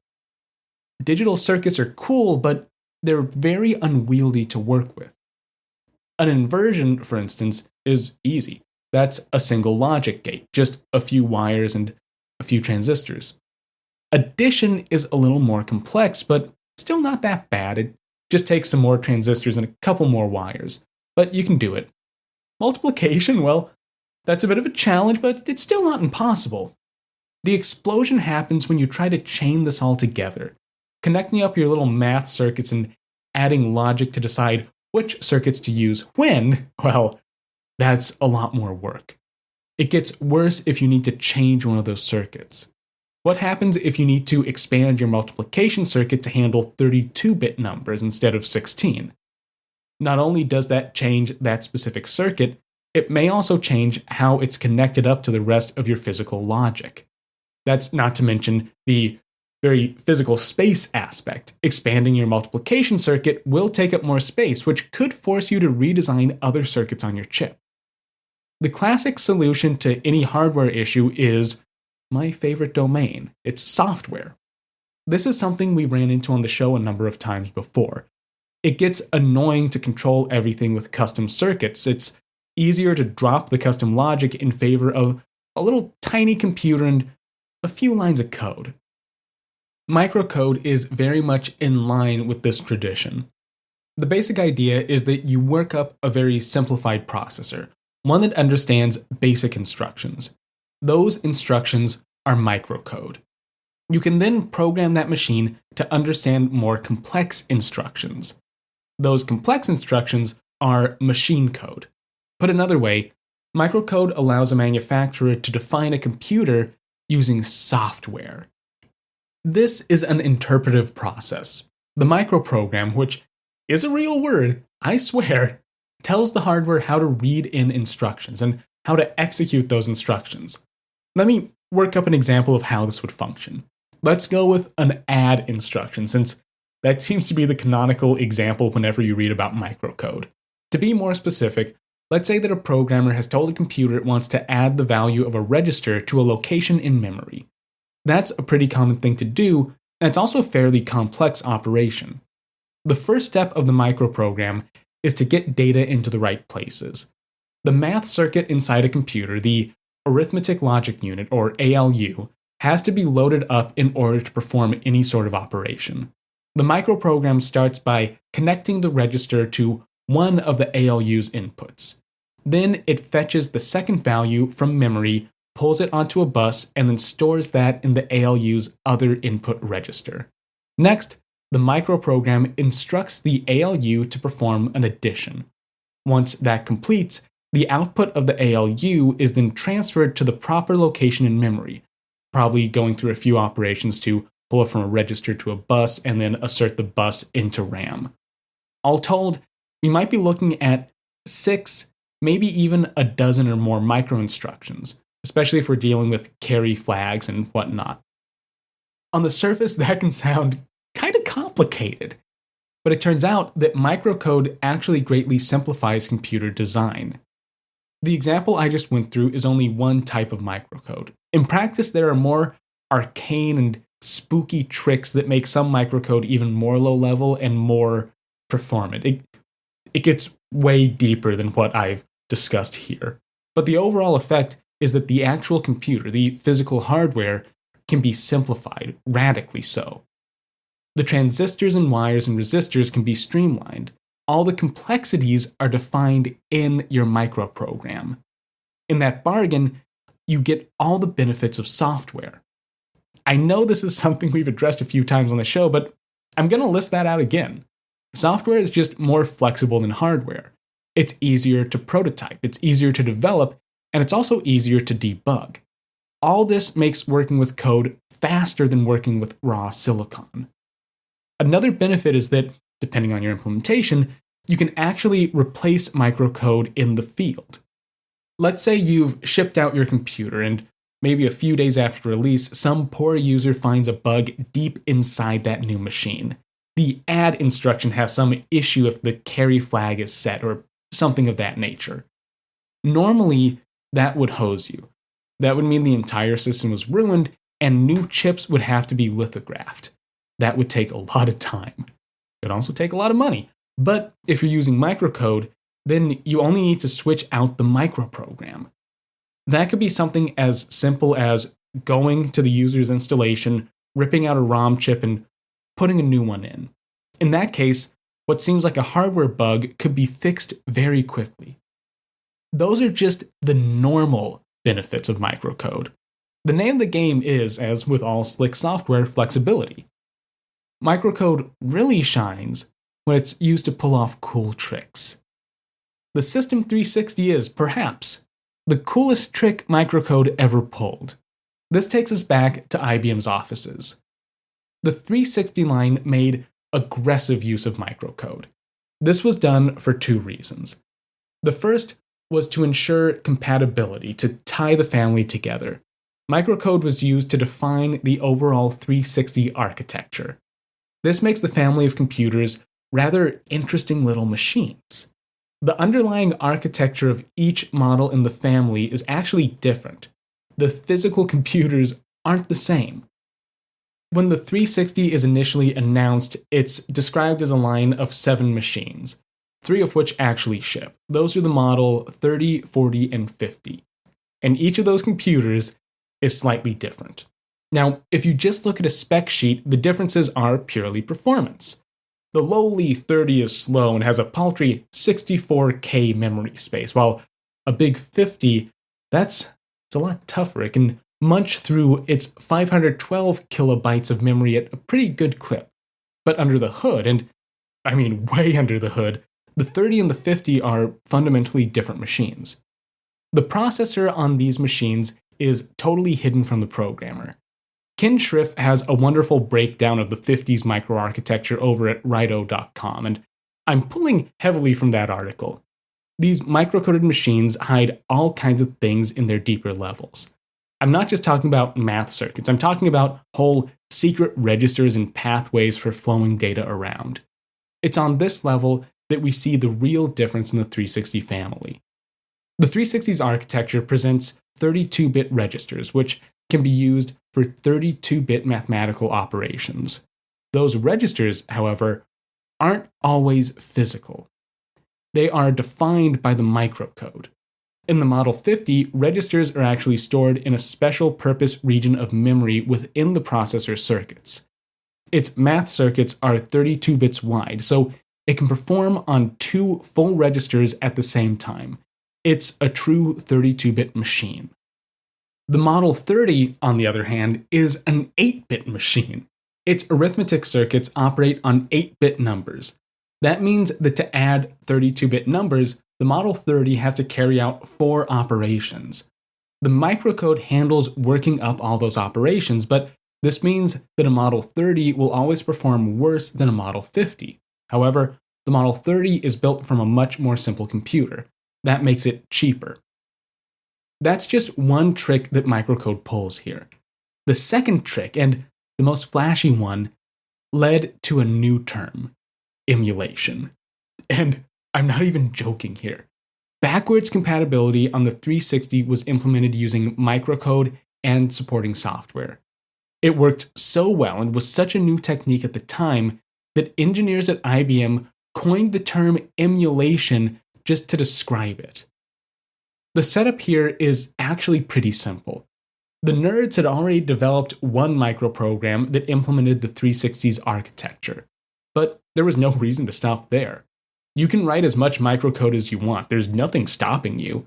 A: Digital circuits are cool, but they're very unwieldy to work with. An inversion, for instance, is easy. That's a single logic gate, just a few wires and a few transistors. Addition is a little more complex, but still not that bad. It just takes some more transistors and a couple more wires, but you can do it. Multiplication, well, that's a bit of a challenge, but it's still not impossible. The explosion happens when you try to chain this all together, connecting up your little math circuits and adding logic to decide which circuits to use when. Well, that's a lot more work. It gets worse if you need to change one of those circuits. What happens if you need to expand your multiplication circuit to handle 32-bit numbers instead of 16? Not only does that change that specific circuit, it may also change how it's connected up to the rest of your physical logic. That's not to mention the very physical space aspect. Expanding your multiplication circuit will take up more space, which could force you to redesign other circuits on your chip. The classic solution to any hardware issue is my favorite domain. It's software. This is something we ran into on the show a number of times before. It gets annoying to control everything with custom circuits. It's easier to drop the custom logic in favor of a little tiny computer and a few lines of code. Microcode is very much in line with this tradition. The basic idea is that you work up a very simplified processor, one that understands basic instructions. Those instructions are microcode. You can then program that machine to understand more complex instructions. Those complex instructions are machine code. Put another way, microcode allows a manufacturer to define a computer using software. This is an interpretive process. The microprogram, which is a real word, I swear, tells the hardware how to read in instructions and how to execute those instructions. Let me work up an example of how this would function. Let's go with an add instruction, since that seems to be the canonical example whenever you read about microcode. To be more specific, let's say that a programmer has told a computer it wants to add the value of a register to a location in memory. That's a pretty common thing to do, and it's also a fairly complex operation. The first step of the microprogram is to get data into the right places. The math circuit inside a computer, the arithmetic logic unit, or ALU, has to be loaded up in order to perform any sort of operation. The microprogram starts by connecting the register to one of the ALU's inputs. Then it fetches the second value from memory, pulls it onto a bus, and then stores that in the ALU's other input register. Next, the microprogram instructs the ALU to perform an addition. Once that completes, the output of the ALU is then transferred to the proper location in memory, probably going through a few operations to pull it from a register to a bus and then assert the bus into RAM. All told, we might be looking at 6, maybe even a dozen or more micro-instructions, especially if we're dealing with carry flags and whatnot. On the surface, that can sound kind of complicated, but it turns out that microcode actually greatly simplifies computer design. The example I just went through is only one type of microcode. In practice, there are more arcane and spooky tricks that make some microcode even more low-level and more performant. It gets way deeper than what I've discussed here. But the overall effect is that the actual computer, the physical hardware, can be simplified, radically so. The transistors and wires and resistors can be streamlined. All the complexities are defined in your microprogram. In that bargain, you get all the benefits of software. I know this is something we've addressed a few times on the show, but I'm going to list that out again. Software is just more flexible than hardware. It's easier to prototype, it's easier to develop, and it's also easier to debug. All this makes working with code faster than working with raw silicon. Another benefit is that, depending on your implementation, you can actually replace microcode in the field. Let's say you've shipped out your computer and maybe a few days after release, some poor user finds a bug deep inside that new machine. The add instruction has some issue if the carry flag is set or something of that nature. Normally, that would hose you. That would mean the entire system was ruined and new chips would have to be lithographed. That would take a lot of time. It would also take a lot of money. But if you're using microcode, then you only need to switch out the microprogram. That could be something as simple as going to the user's installation, ripping out a ROM chip, and putting a new one in. In that case, what seems like a hardware bug could be fixed very quickly. Those are just the normal benefits of microcode. The name of the game is, as with all slick software, flexibility. Microcode really shines when it's used to pull off cool tricks. The System 360 is, perhaps, the coolest trick microcode ever pulled. This takes us back to IBM's offices. The 360 line made aggressive use of microcode. This was done for two reasons. The first was to ensure compatibility, to tie the family together. Microcode was used to define the overall 360 architecture. This makes the family of computers rather interesting little machines. The underlying architecture of each model in the family is actually different. The physical computers aren't the same. When the 360 is initially announced, it's described as a line of 7 machines, 3 of which actually ship. Those are the model 30, 40, and 50. And each of those computers is slightly different. Now, if you just look at a spec sheet, the differences are purely performance. The lowly 30 is slow and has a paltry 64K memory space, while a big 50, it's a lot tougher. It can munch through its 512 kilobytes of memory at a pretty good clip. But under the hood, and I mean way under the hood, the 30 and the 50 are fundamentally different machines. The processor on these machines is totally hidden from the programmer. Ken Schriff has a wonderful breakdown of the 50s microarchitecture over at Rido.com, and I'm pulling heavily from that article. These microcoded machines hide all kinds of things in their deeper levels. I'm not just talking about math circuits, I'm talking about whole secret registers and pathways for flowing data around. It's on this level that we see the real difference in the 360 family. The 360's architecture presents 32-bit registers, which can be used for 32-bit mathematical operations. Those registers, however, aren't always physical. They are defined by the microcode. In the Model 50, registers are actually stored in a special purpose region of memory within the processor circuits. Its math circuits are 32 bits wide, so it can perform on 2 full registers at the same time. It's a true 32-bit machine. The Model 30, on the other hand, is an 8-bit machine. Its arithmetic circuits operate on 8-bit numbers. That means that to add 32-bit numbers, the Model 30 has to carry out 4 operations. The microcode handles working up all those operations, but this means that a Model 30 will always perform worse than a Model 50. However, the Model 30 is built from a much more simple computer. That makes it cheaper. That's just one trick that microcode pulls here. The second trick, and the most flashy one, led to a new term: emulation. And I'm not even joking here. Backwards compatibility on the 360 was implemented using microcode and supporting software. It worked so well and was such a new technique at the time that engineers at IBM coined the term emulation just to describe it. The setup here is actually pretty simple. The nerds had already developed one microprogram that implemented the 360's architecture, but there was no reason to stop there. You can write as much microcode as you want, there's nothing stopping you.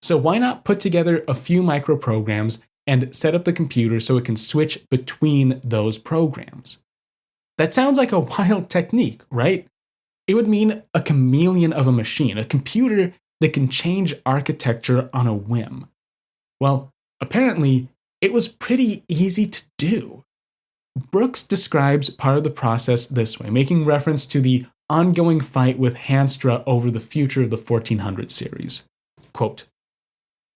A: So why not put together a few microprograms and set up the computer so it can switch between those programs? That sounds like a wild technique, right? It would mean a chameleon of a machine, a computer that can change architecture on a whim. Well, apparently, it was pretty easy to do. Brooks describes part of the process this way, making reference to the ongoing fight with Hanstra over the future of the 1400 series. Quote,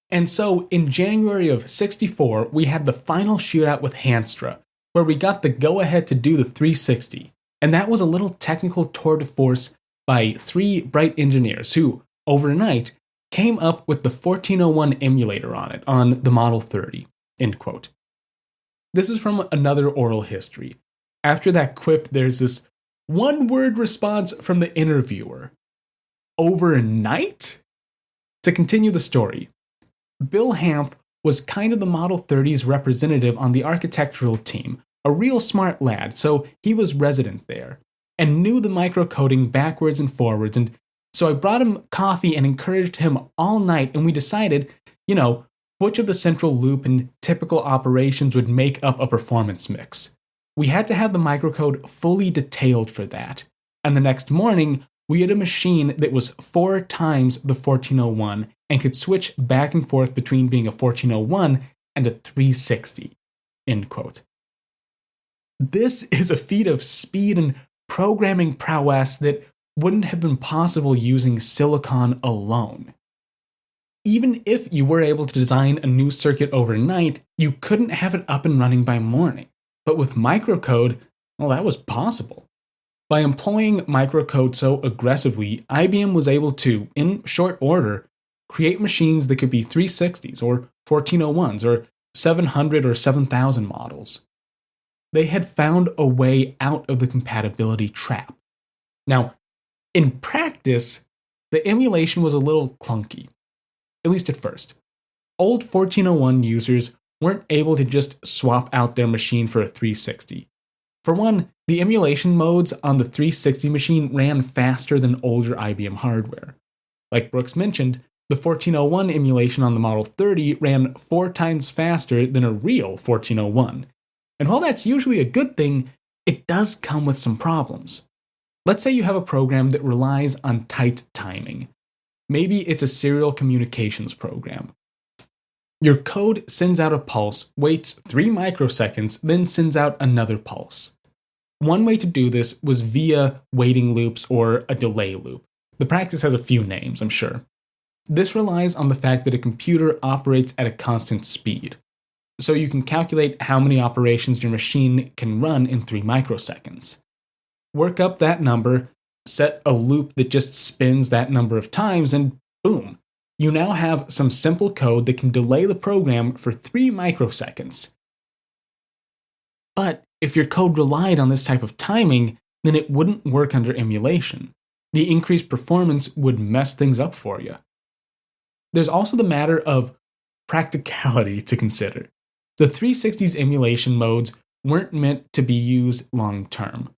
A: "And so, in January of '64, we had the final shootout with Hanstra, where we got the go-ahead to do the 360, and that was a little technical tour de force by 3 bright engineers who, overnight, came up with the 1401 emulator on it, on the Model 30, end quote. This is from another oral history. After that quip, there's this one-word response from the interviewer. Overnight? To continue the story, Bill Hanff was kind of the Model 30's representative on the architectural team, a real smart lad, so he was resident there, and knew the microcoding backwards and forwards, and so I brought him coffee and encouraged him all night, and we decided, which of the central loop and typical operations would make up a performance mix. We had to have the microcode fully detailed for that, and the next morning, we had a machine that was 4 times the 1401 and could switch back and forth between being a 1401 and a 360, end quote. This is a feat of speed and programming prowess that wouldn't have been possible using silicon alone. Even if you were able to design a new circuit overnight, you couldn't have it up and running by morning. But with microcode, well, that was possible. By employing microcode so aggressively, IBM was able to, in short order, create machines that could be 360s or 1401s or 700 or 7000 models. They had found a way out of the compatibility trap. Now, in practice, the emulation was a little clunky, at least at first. Old 1401 users weren't able to just swap out their machine for a 360. For one, the emulation modes on the 360 machine ran faster than older IBM hardware. Like Brooks mentioned, the 1401 emulation on the Model 30 ran 4 times faster than a real 1401. And while that's usually a good thing, it does come with some problems. Let's say you have a program that relies on tight timing. Maybe it's a serial communications program. Your code sends out a pulse, waits 3 microseconds, then sends out another pulse. One way to do this was via waiting loops or a delay loop. The practice has a few names, I'm sure. This relies on the fact that a computer operates at a constant speed. So you can calculate how many operations your machine can run in 3 microseconds. Work up that number, set a loop that just spins that number of times, and boom, you now have some simple code that can delay the program for 3 microseconds. But if your code relied on this type of timing, then it wouldn't work under emulation. The increased performance would mess things up for you. There's also the matter of practicality to consider. The 360's emulation modes weren't meant to be used long term.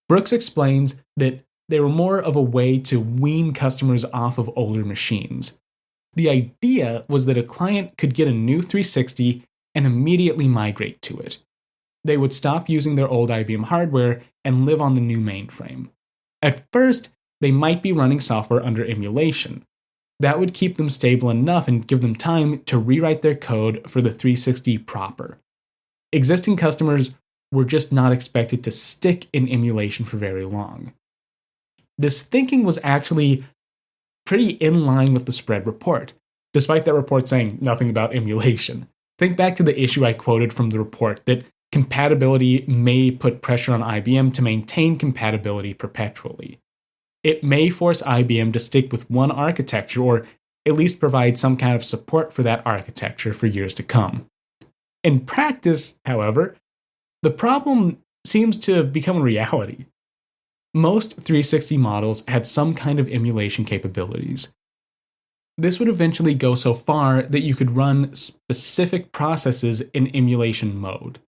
A: Brooks explains that they were more of a way to wean customers off of older machines. The idea was that a client could get a new 360 and immediately migrate to it. They would stop using their old IBM hardware and live on the new mainframe. At first, they might be running software under emulation. That would keep them stable enough and give them time to rewrite their code for the 360 proper. Existing customers were just not expected to stick in emulation for very long. This thinking was actually pretty in line with the spread report, despite that report saying nothing about emulation. Think back to the issue I quoted from the report that compatibility may put pressure on IBM to maintain compatibility perpetually. It may force IBM to stick with one architecture or at least provide some kind of support for that architecture for years to come. In practice, however, the problem seems to have become a reality. Most 360 models had some kind of emulation capabilities. This would eventually go so far that you could run specific processes in emulation mode.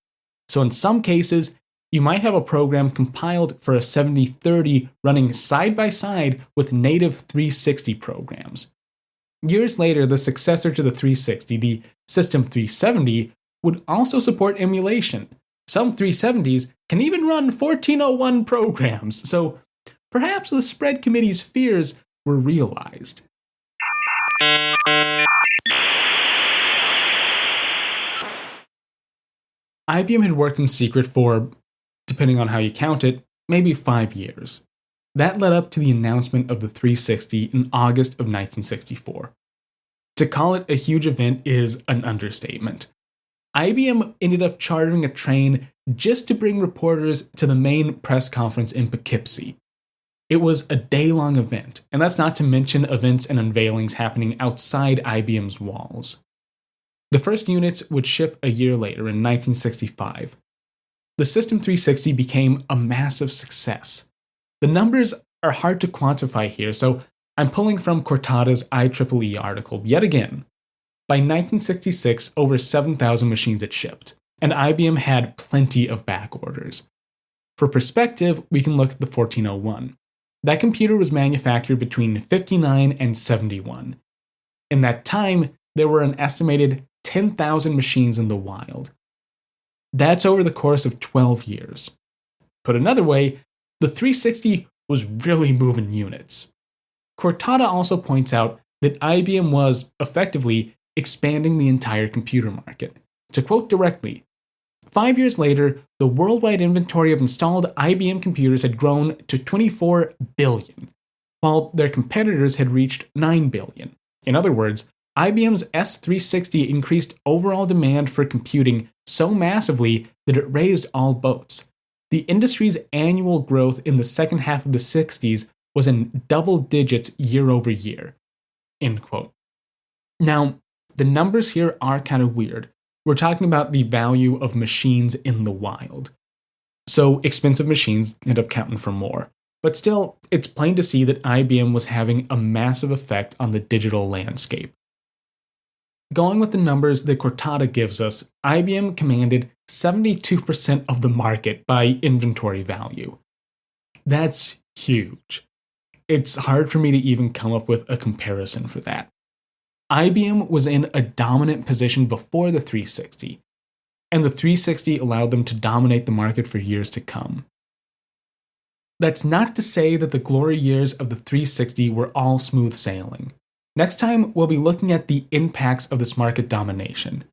A: So in some cases, you might have a program compiled for a 7030 running side by side with native 360 programs. Years later, the successor to the 360, the System 370, would also support emulation. Some 370s can even run 1401 programs, so perhaps the spread committee's fears were realized. IBM had worked in secret for, depending on how you count it, maybe 5 years. That led up to the announcement of the 360 in August of 1964. To call it a huge event is an understatement. IBM ended up chartering a train just to bring reporters to the main press conference in Poughkeepsie. It was a day-long event, and that's not to mention events and unveilings happening outside IBM's walls. The first units would ship a year later in 1965. The System 360 became a massive success. The numbers are hard to quantify here, so I'm pulling from Cortada's IEEE article yet again. By 1966, over 7,000 machines had shipped, and IBM had plenty of back orders. For perspective, we can look at the 1401. That computer was manufactured between 59 and 71. In that time, there were an estimated 10,000 machines in the wild. That's over the course of 12 years. Put another way, the 360 was really moving units. Cortada also points out that IBM was, effectively, expanding the entire computer market. To quote directly, 5 years later, the worldwide inventory of installed IBM computers had grown to 24 billion, while their competitors had reached 9 billion. In other words, IBM's S360 increased overall demand for computing so massively that it raised all boats. The industry's annual growth in the second half of the 60s was in double digits year over year. End quote. Now, the numbers here are kind of weird. We're talking about the value of machines in the wild. So expensive machines end up counting for more. But still, it's plain to see that IBM was having a massive effect on the digital landscape. Going with the numbers that Cortada gives us, IBM commanded 72% of the market by inventory value. That's huge. It's hard for me to even come up with a comparison for that. IBM was in a dominant position before the 360, and the 360 allowed them to dominate the market for years to come. That's not to say that the glory years of the 360 were all smooth sailing. Next time, we'll be looking at the impacts of this market domination.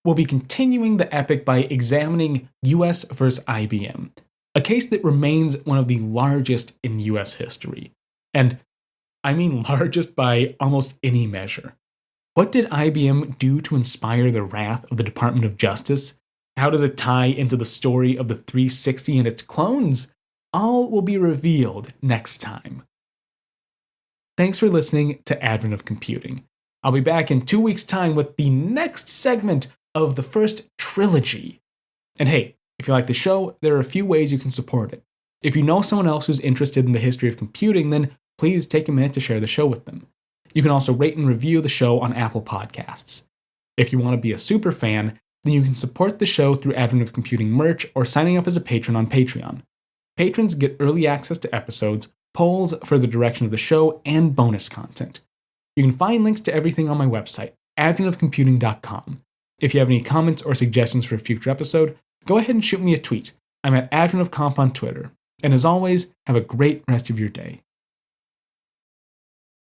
A: We'll be continuing the epic by examining US versus IBM, a case that remains one of the largest in US history. And I mean largest by almost any measure. What did IBM do to inspire the wrath of the Department of Justice? How does it tie into the story of the 360 and its clones? All will be revealed next time. Thanks for listening to Advent of Computing. I'll be back in 2 weeks' time with the next segment of the first trilogy. And hey, if you like the show, there are a few ways you can support it. If you know someone else who's interested in the history of computing, then please take a minute to share the show with them. You can also rate and review the show on Apple Podcasts. If you want to be a super fan, then you can support the show through Advent of Computing merch or signing up as a patron on Patreon. Patrons get early access to episodes, polls for the direction of the show, and bonus content. You can find links to everything on my website, adventofcomputing.com. If you have any comments or suggestions for a future episode, go ahead and shoot me a tweet. I'm at adventofcomp on Twitter. And as always, have a great rest of your day.